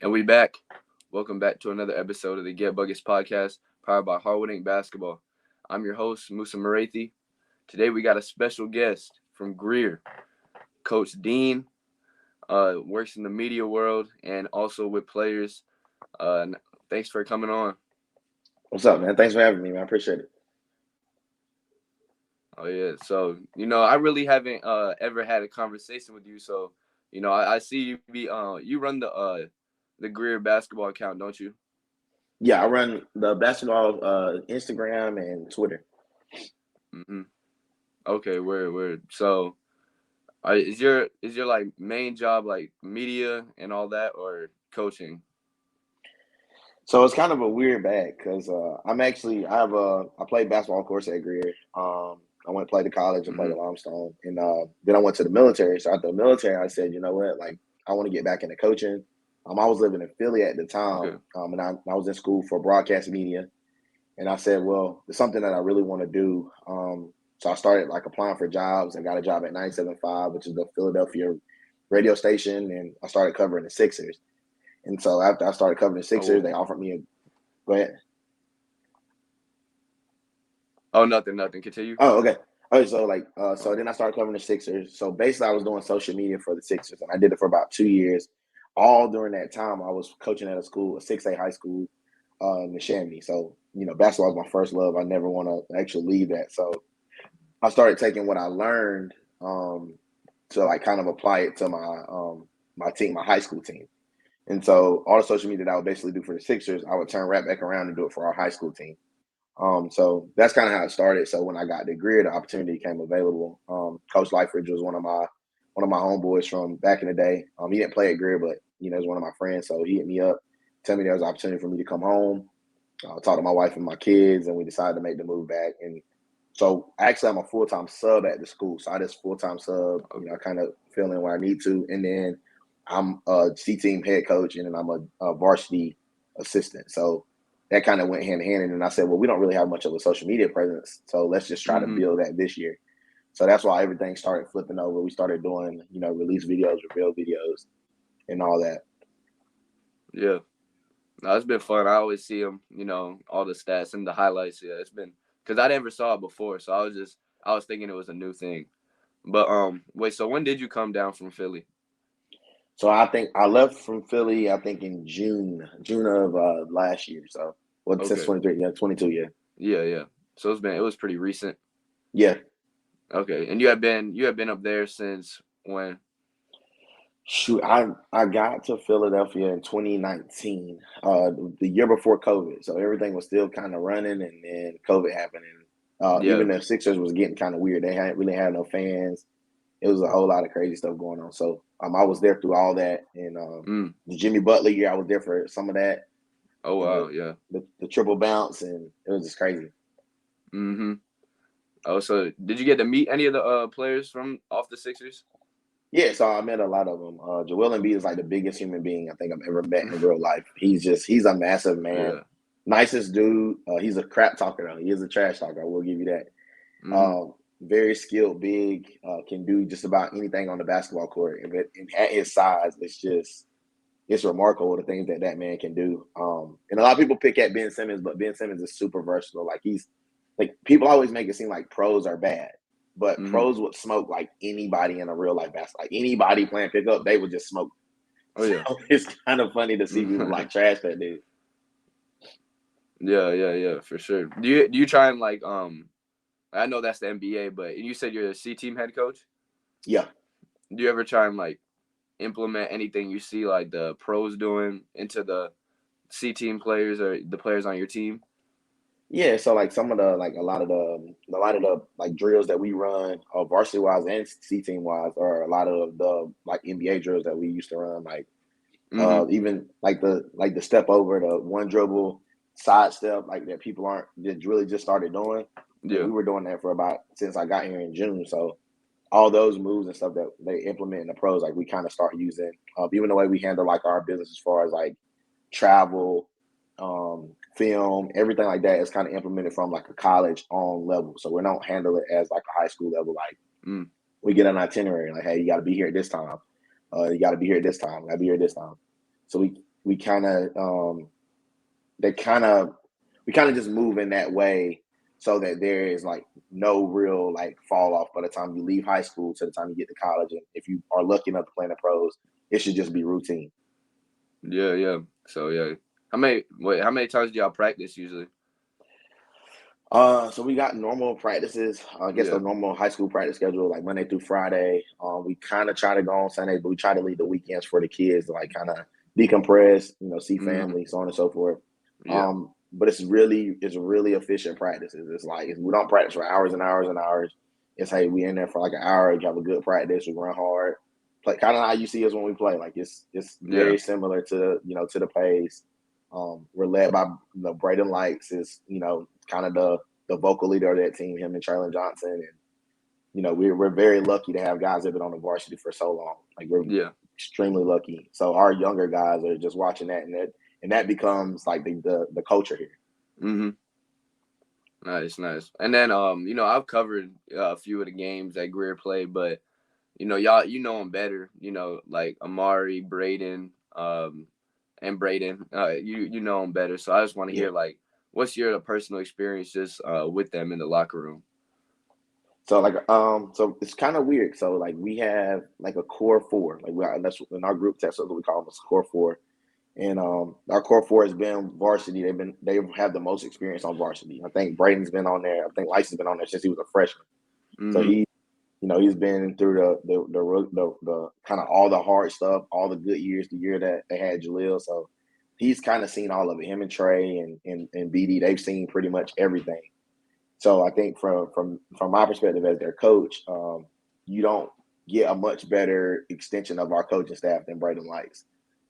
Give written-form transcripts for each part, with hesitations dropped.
And we back. Welcome back to another episode of the Get Buckets podcast, powered by Hardwood Ink Basketball. I'm your host, Musa Marathi. Today we got a special guest from Greer, Coach Dean. Works in the media world and also with players. Thanks for coming on. What's up, man? Thanks for having me, man. I appreciate it. Oh yeah. So I really haven't ever had a conversation with you. So I see you be you run the Greer basketball account, don't you? Yeah, I run the basketball Instagram and Twitter. Mm-hmm. Okay, where so is your like main job like media and all that or coaching? So it's kind of a weird bag because I played basketball, of course, at Greer. I went to play to college and played Mm-hmm. at Limestone, and then I went to the military. So after the military, I said, you know what, like I want to get back into coaching. I was living in Philly at the time, Okay. and I was in school for broadcast media. And I said, well, it's something that I really want to do. So I started like applying for jobs. I got a job at 97.5, which is the Philadelphia radio station, and I started covering the Sixers. And so after I started covering the Sixers, Oh, they offered me a go ahead. oh, nothing. Continue. Oh, okay. Okay, so so then I started covering the Sixers. So basically, I was doing social media for the Sixers, and I did it for about 2 years. All during that time, I was coaching at a 6A high school in Neshaminy. So basketball was my first love. I never want to actually leave that. So I started taking what I learned to like kind of apply it to my team, my high school team. And so all the social media that I would basically do for the Sixers, I would turn right back around and do it for our high school team. So that's kind of how it started. So when I got to Greer, the opportunity came available. Coach Lightridge was one of my homeboys from back in the day. He didn't play at Greer, but he's one of my friends. So he hit me up, tell me there was an opportunity for me to come home. Talk to my wife and my kids, and we decided to make the move back. And so actually, I'm a full time sub at the school. So I just full time sub. I kind of fill in where I need to, and then I'm a C team head coach, and then I'm a varsity assistant. So that kind of went hand in hand. And then I said, well, we don't really have much of a social media presence, so let's just try to Mm-hmm. build that this year. So that's why everything started flipping over. We started doing, release videos, reveal videos, and all that. Yeah. No, it's been fun. I always see them, all the stats and the highlights. Yeah, it's been because I never saw it before, so I was thinking it was a new thing. But wait. So when did you come down from Philly? So I think I left from Philly, I think in June of last year. So since Okay. 23, yeah, 22, yeah. Yeah. So it was pretty recent. Yeah. Okay. And you have been up there since when? Shoot, I got to Philadelphia in 2019, the year before COVID. So everything was still kind of running, and then COVID happened, and Yeah. even the Sixers was getting kind of weird. They hadn't really had no fans. It was a whole lot of crazy stuff going on. So I was there through all that, and Mm. the Jimmy Butler year, I was there for some of that, Oh and wow. Yeah. the triple bounce, and it was just crazy. Mm-hmm. Oh, so did you get to meet any of the players from off the Sixers? Yeah, so I met a lot of them. Joel Embiid is like the biggest human being I think I've ever met in real life. He's a massive man, Yeah. nicest dude. He's a crap talker though. He is a trash talker. I will give you that. Mm-hmm. Very skilled, big, can do just about anything on the basketball court. And at his size, it's remarkable the things that man can do. And a lot of people pick at Ben Simmons, but Ben Simmons is super versatile. Like he's like people always make it seem like pros are bad, but Mm-hmm. pros would smoke like anybody in a real life basketball. Like anybody playing pickup, they would just smoke. Oh yeah. So it's kind of funny to see people like trash that dude. Yeah. For sure. Do you try and like I know that's the NBA, but you said you're a C team head coach. Yeah. Do you ever try and like implement anything you see like the pros doing into the C team players or the players on your team? Yeah, so like some of the like a lot of the like drills that we run, varsity wise and C team wise, are a lot of the like NBA drills that we used to run. Like Mm-hmm. even like the step over the one dribble side step like that people aren't just really just started doing. Like Yeah. we were doing that for about since I got here in June. So all those moves and stuff that they implement in the pros, like we kind of start using. Even the way we handle like our business as far as like travel, film, everything like that is kind of implemented from like a college on level. So we don't handle it as like a high school level. Like Mm. we get an itinerary, like, hey, you got to be here at this time. You got to be here at this time. Got to be here at this time. So we kind of they kind of we kind of just move in that way so that there is like no real like fall off by the time you leave high school to the time you get to college. And if you are lucky enough to play in the pros, it should just be routine. Yeah, yeah. So yeah, how many times do y'all practice usually? So we got normal practices. I guess the Yeah. normal high school practice schedule, like Monday through Friday. We kind of try to go on Sundays, but we try to leave the weekends for the kids to like kind of decompress, see Hmm. family, so on and so forth. Yeah. But it's really efficient practices. It's like we don't practice for hours and hours and hours. It's hey, we in there for like an hour, you have a good practice, we run hard, play kind of how you see us when we play. Like it's Yeah. very similar to to the pace. We're led by Braden Lights is kind of the vocal leader of that team, him and Traylon Johnson, and we're very lucky to have guys that have been on the varsity for so long. Like we're Yeah. extremely lucky. So our younger guys are just watching that, and that becomes like the culture here. Hmm. Nice, nice. And then I've covered a few of the games that Greer played, but y'all, them better. Like Amari, Braden, and Braden. You know them better. So I just want to Yeah. hear like, what's your personal experiences with them in the locker room? So it's kind of weird. So like we have like a core four. That's in our group text. That's what we call them, a core four. And our core four has been varsity. They have the most experience on varsity. I think Braden's been on there. I think Lice has been on there since he was a freshman. So Hmm. he's been through the kind of all the hard stuff, all the good years, the year that they had Jaleel. So he's kind of seen all of it. Him and Trey and BD, they've seen pretty much everything. So I think from my perspective as their coach, you don't get a much better extension of our coaching staff than Braden Lights.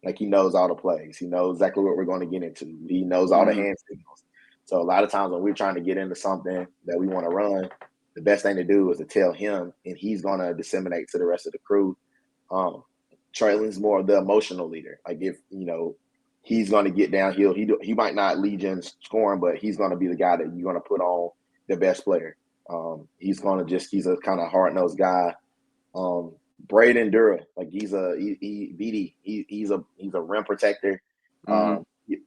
Like he knows all the plays. He knows exactly what we're going to get into. He knows all the Hmm. hand signals. So a lot of times when we're trying to get into something that we want to run, the best thing to do is to tell him, and he's going to disseminate to the rest of the crew. Um, Traylon's more of the emotional leader. Like if he's going to get downhill, he might not lead you in scoring, but he's going to be the guy that you're going to put on the best player. He's a kind of hard nosed guy. Braden Dura, like he's a rim protector. Hmm.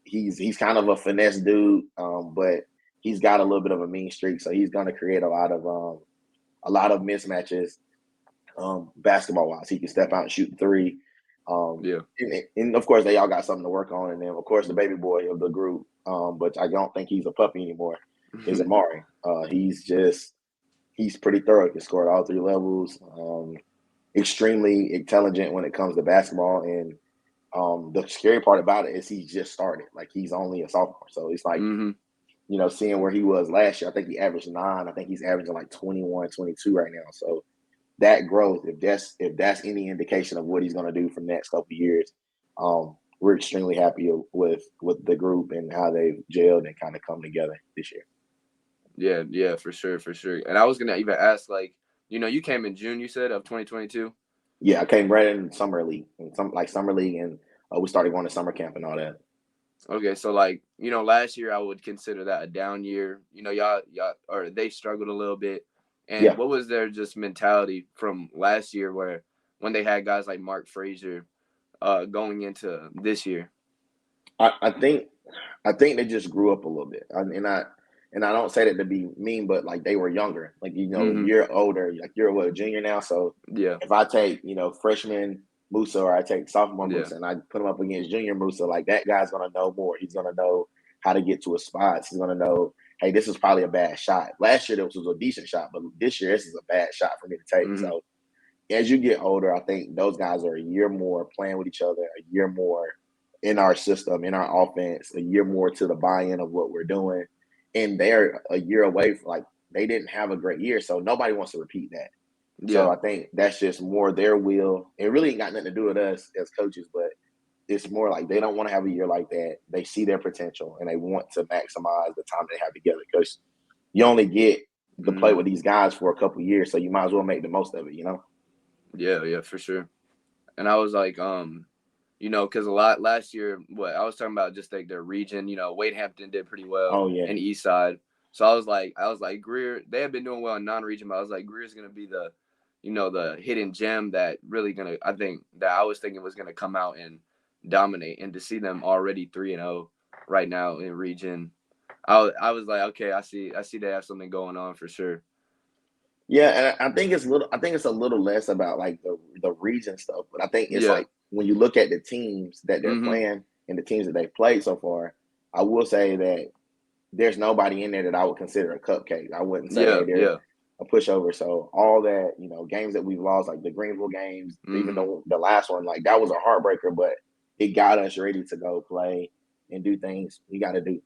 He's kind of a finesse dude, but he's got a little bit of a mean streak, so he's going to create a lot of mismatches. Basketball wise, he can step out and shoot three. Yeah. And of course, they all got something to work on. And then, of course, the baby boy of the group, but I don't think he's a puppy anymore, is Amari. He's pretty thorough. He can score at all three levels. Extremely intelligent when it comes to basketball. And the scary part about it is he just started. Like he's only a sophomore, so it's like Hmm. seeing where he was last year. I think he averaged 9. I think he's averaging like 21, 22 right now. So that growth, if that's any indication of what he's going to do for the next couple of years, we're extremely happy with the group and how they've gelled and kind of come together this year. Yeah, yeah, for sure, for sure. And I was gonna even ask, like, you came in June, you said, of 2022. Yeah, I came right in summer league and summer league, and we started going to summer camp and all that. Okay, so like, last year I would consider that a down year. Y'all, or they struggled a little bit. And Yeah, what was their just mentality from last year, where when they had guys like Mark Frazier, going into this year? I think they just grew up a little bit, and I don't say that to be mean, but like they were younger. Like Mm-hmm. you're older. Like you're a junior now. So Yeah, if I take freshman Musa or I take sophomore yeah, Musa and I put him up against junior Musa, like that guy's gonna know more. He's gonna know how to get to his spots. He's gonna know, hey, this is probably a bad shot. Last year this was a decent shot, but this year this is a bad shot for me to take. mm-hmm. So as you get older, I think those guys are a year more playing with each other, a year more in our system, in our offense, a year more to the buy-in of what we're doing. And they're a year away from like they didn't have a great year, so nobody wants to repeat that. So Yeah, I think that's just more their will. It really ain't got nothing to do with us as coaches, but it's more like they don't want to have a year like that. They see their potential and they want to maximize the time they have together because you only get to play mm-hmm. with these guys for a couple years, so you might as well make the most of it. Yeah, yeah, for sure. And I was like, because a lot last year, what I was talking about, just like their region, Wade Hampton did pretty well Oh yeah, in East Side. So I was like, Greer, they have been doing well in non-region, but I was like, Greer's gonna be the hidden gem that really gonna, I think that I was thinking was gonna come out and dominate, and to see them already 3-0 right now in region, I was like, okay, I see they have something going on for sure. Yeah, and I think it's little. I think it's a little less about like the region stuff, but I think it's Yeah. like when you look at the teams that they're Mhm. playing and the teams that they've played so far, I will say that there's nobody in there that I would consider a cupcake. I wouldn't say, Yeah. hey, they're Yeah. a pushover. So all that, games that we've lost, like the Greenville games, even Mhm. though the last one, like that was a heartbreaker, but it got us ready to go play and do things we got to do.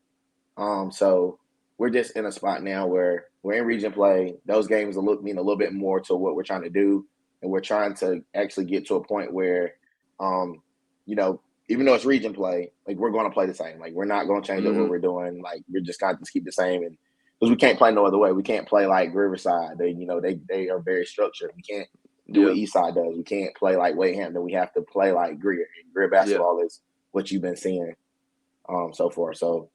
So we're just in a spot now where we're in region play. Those games mean a little bit more to what we're trying to do, and we're trying to actually get to a point where, um, you know, even though it's region play, like we're going to play the same. Like we're not going to change up what Mhm. we're doing. Like we're just got to keep the same, and because we can't play no other way. We can't play like Riverside. They are very structured. We can't do what Yeah. Eastside does. We can't play like Wade Hampton. We have to play like Greer. And Greer Yeah. basketball is what you've been seeing so far. So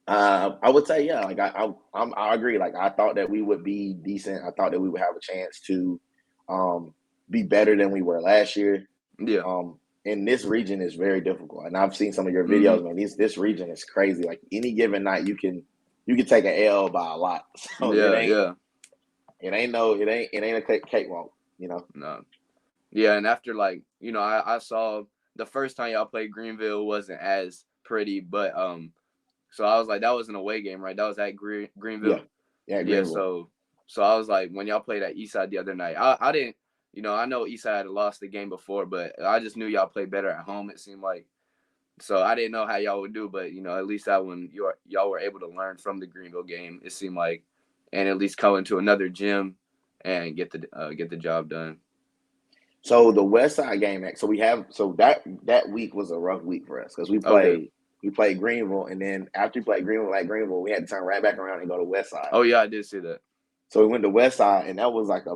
I would say, yeah, like I agree. Like I thought that we would be decent. I thought that we would have a chance to um, be better than we were last year. Yeah. And this region is very difficult. And I've seen some of your Mhm. videos, man. This region is crazy. Like any given night, you can take an L by a lot. So Yeah. Yeah. it ain't a cakewalk. You know. No. Yeah, and after like I saw the first time y'all played Greenville wasn't as pretty, but so I was like that was an away game, right? That was at Yeah, Greenville. yeah, Yeah, Greenville. so I was like when y'all played at Eastside the other night, I didn't I know Eastside had lost the game before, but I just knew y'all played better at home. It seemed like so I didn't know how y'all would do, but at least that one y'all were able to learn from the Greenville game. It seemed like, and at least go into another gym and get the job done. So the West Side game, so that week was a rough week for us because Okay. we played Greenville, and then after we played Greenville, we had to turn right back around and go to West Side. Oh yeah, I did see that. So we went to West Side, and that was like a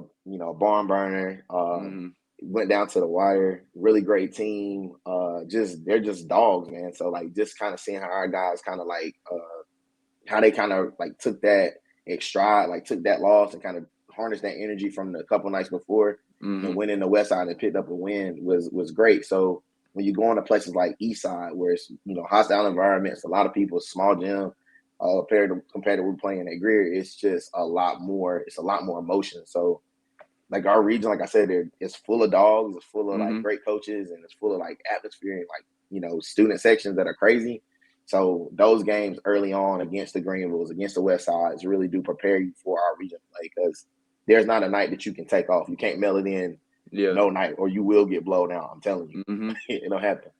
barn burner. Mhm. Went down to the wire. Really great team. They're just dogs, man. So like just kind of seeing how our guys kind of like how they kind of like took that stride, like took that loss and kind of harnessed that energy from the couple nights before and Mhm. went in the West Side and picked up a win was great. So when you go into places like East Side, where it's hostile environments, a lot of people, small gym, compared to we're playing at Greer, it's just a lot more. It's a lot more emotion. So like our region, like I said, it's full of dogs, it's full of like Mhm. great coaches, and it's full of like atmosphere and like student sections that are crazy. So those games early on against the Greenvilles, against the West Sides, really do prepare you for our region play because there's not a night that you can take off. You can't mail it in Yeah. no night, or you will get blown out. I'm telling you, Mhm. it'll happen.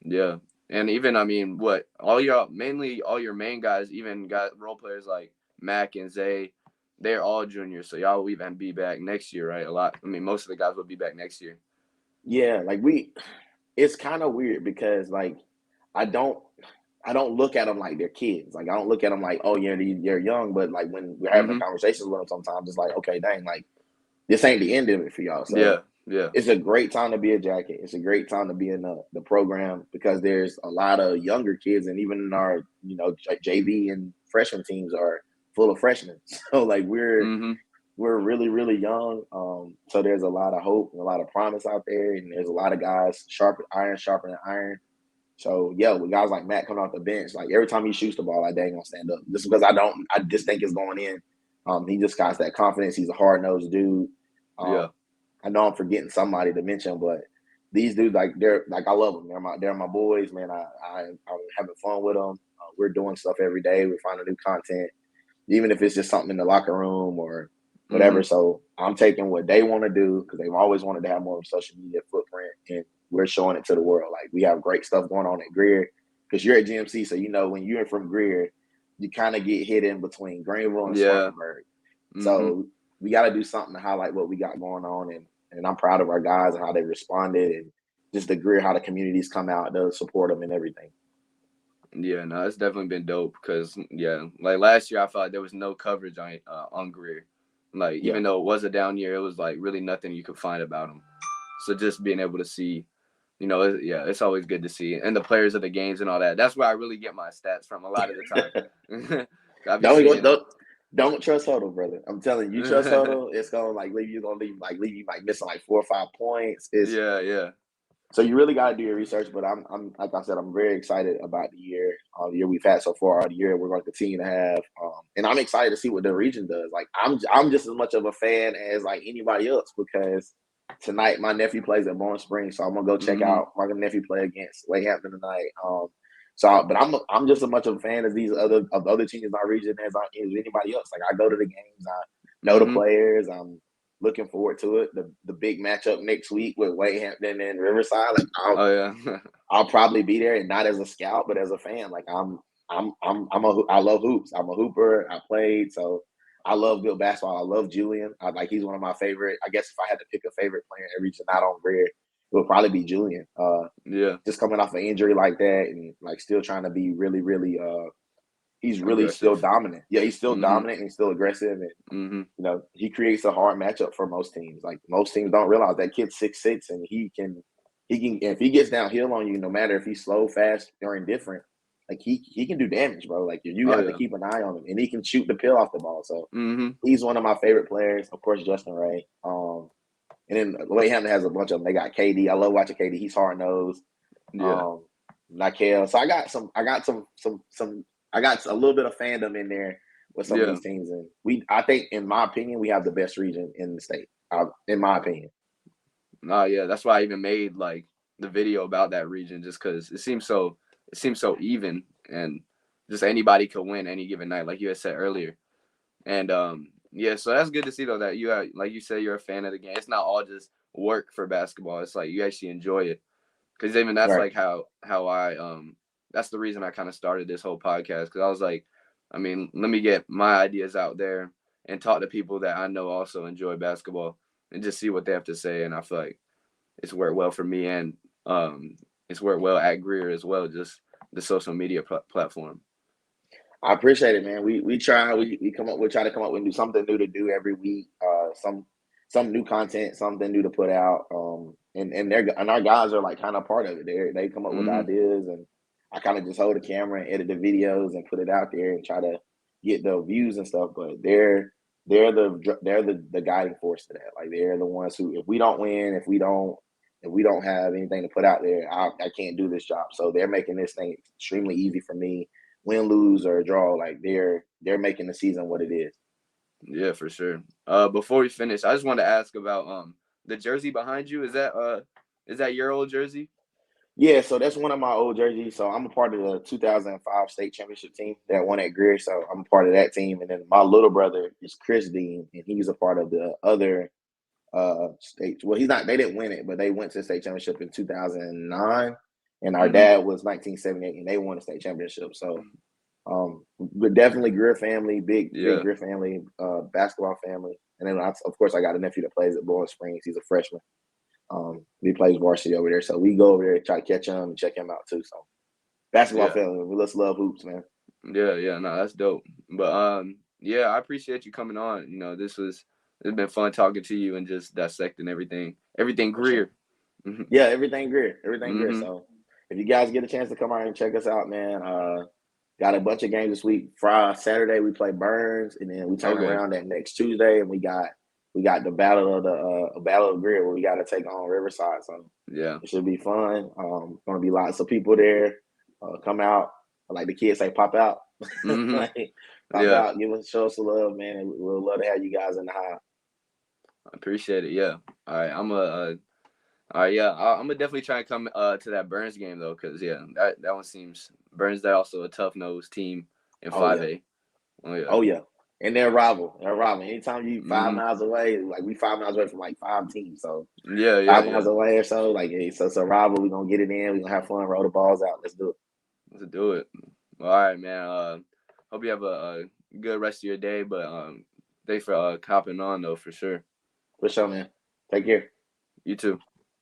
Yeah. And even I mean, what all your mainly all your main guys, even got role players like Mac and Zay, they're all juniors, so y'all will even be back next year, right? A lot. I mean, most of the guys will be back next year. Yeah, like it's kind of weird because like I don't I don't look at them like they're kids. Like I don't look at them like, oh yeah, they're young. But like when we're having Mhm. conversations with them, sometimes it's like, okay, dang, like this ain't the end of it for y'all. So Yeah. Yeah. it's a great time to be a jacket. It's a great time to be in the program because there's a lot of younger kids, and even in our JV and freshman teams are full of freshmen. So like Mhm. we're really really young. So there's a lot of hope and a lot of promise out there, and there's a lot of guys sharper than iron. So yeah, with guys like Matt coming off the bench, like every time he shoots the ball, I dang gonna stand up. Just because I just think it's going in. He just got that confidence. He's a hard nosed dude. Yeah. Um, I know I'm forgetting somebody to mention, but these dudes they're like I love them. They're my boys, man. I'm having fun with them. We're doing stuff every day. We're finding new content, even if it's just something in the locker room or whatever. Mhm. So I'm taking what they want to do because they've always wanted to have more of a social media footprint, and we're showing it to the world. Like we have great stuff going on at Greer because you're at GMC, so when you're from Greer, you kind of get hit in between Greenville and Yeah. Spartanburg. Mhm. So we got to do something to highlight what we got going on, and I'm proud of our guys and how they responded, and just the Greer how the communities come out to support them and everything. Yeah, no, it's definitely been dope because yeah, like last year I felt like there was no coverage on Greer. Like Yeah. even though it was a down year, it was like really nothing you could find about him. So just being able to see, yeah, it's always good to see, and the players of the games and all that. That's where I really get my stats from a lot of the time. I be Don't go, seeing. don't trust Huddle, brother. I'm telling you, trust Huddle, it's gonna leave you like missing like 4 or 5 points. It's Yeah, yeah, So you really got to do your research, but I'm like I said, I'm very excited about the year we've had so far, the year we're going to continue to have, and I'm excited to see what the region does. Like I'm just as much of a fan as like anybody else because tonight my nephew plays at Bowling Springs, so I'm gonna go check Mm-hmm. out my nephew play against Wade Hampton tonight. But I'm just as much of a fan as these other teams in our region as anybody else. Like I go to the games, I know the Mm-hmm. players, I'm looking forward to it. The big matchup next week with Wade Hampton and Riverside. Like Oh yeah. I'll probably be there, and not as a scout, but as a fan. Like I love hoops. I'm a hooper. I played, so I love good basketball. I love Julian. He's one of my favorite. I guess if I had to pick a favorite player in every region not on Greer, it would probably be Julian. Yeah. Just coming off an injury like that, and like still trying to be really, really. He's really still Aggressive. dominant. Yeah, he's still Mm-hmm. dominant and he's still aggressive, and Mm-hmm. he creates a hard matchup for most teams. Like most teams don't realize that kid's 6'6", and he can if he gets downhill on you, no matter if he's slow, fast, or indifferent, like he can do damage, bro. Like you Oh have to yeah. keep an eye on him, and he can shoot the pill off the ball. So Mm-hmm. he's one of my favorite players. Of course, Justin Ray. And then Wade Hampton has a bunch of them. They got KD. I love watching KD. He's hard nosed. Yeah. Um, Nikel. So I got a little bit of fandom in there with some of Yeah. these teams, and I think, in my opinion, we have the best region in the state. In my opinion. No, yeah. That's why I even made like the video about that region, just because it seems so even, and just anybody could win any given night, like you had said earlier. And yeah, so that's good to see though that you are, like you said, you're a fan of the game. It's not all just work for basketball. It's like you actually enjoy it. Because even that's Right. like how I that's the reason I kind of started this whole podcast, because I was like, I mean, let me get my ideas out there and talk to people that I know also enjoy basketball and just see what they have to say. And I feel like it's worked well for me, and um it's worked well at Greer as well, just the social media platform. I appreciate it, man. We try we come up we try to come up with something new to do every week. Some new content, something new to put out. And our guys are like kind of part of it. They come up with Hmm. ideas, and I kind of just hold the camera and edit the videos and put it out there and try to get the views and stuff. But they're the guiding force to that. Like they're the ones who, if we don't win, if we don't have anything to put out there, I can't do this job. So they're making this thing extremely easy for me, win, lose, or draw. Like they're making the season what it is. Yeah, for sure. Before we finish, I just want to ask about the jersey behind you. Is that your old jersey? Yeah, so that's one of my old jerseys. So I'm a part of the 2005 state championship team that won at Greer. So I'm a part of that team. And then my little brother is Chris Dean, and he's a part of the other state. Well, he's not. They didn't win it, but they went to the state championship in 2009. And our Mm-hmm. dad was 1978, and they won the state championship. So, but definitely Greer family, big Yeah. Greer family, basketball family. And then of course I got a nephew that plays at Bowling Springs. He's a freshman. He plays varsity over there, so we go over there, try to catch him and check him out too. So basketball Yeah. family, we just love hoops, man. Yeah, yeah, no, that's dope. But yeah, I appreciate you coming on. It's been fun talking to you and just dissecting everything For sure. Greer. Mhm. Yeah, everything Greer, everything Greer. Mhm. So if you guys get a chance to come out and check us out, man, got a bunch of games this week. Friday, Saturday we play Burns, and then we turn Okay. around that next Tuesday, and we got the battle of Greer where we got to take on Riverside. So Yeah. it should be fun. Gonna be lots of people there. Come out, like the kids say, pop out. Mhm. Like, pop Yeah. out, show us some love, man. And we'll love to have you guys in the house. I appreciate it. Yeah. All right. All right. Yeah. I'm gonna definitely try and come to that Burns game though, cause yeah, that one seems Burns. They're also a tough nosed team in Oh yeah, 5A. Oh yeah. oh yeah. And they're rival. They're rival. Anytime you five Mhm. miles away, like we 5 miles away from like five teams. So Yeah. Yeah. 5 miles Yeah. away or so, like hey, so it's a rival. We're gonna get it in. We're gonna have fun, roll the balls out. Let's do it. Let's do it. All right, man. Hope you have a good rest of your day. But thanks for copping on though, for sure. For sure, man. Take care. You too.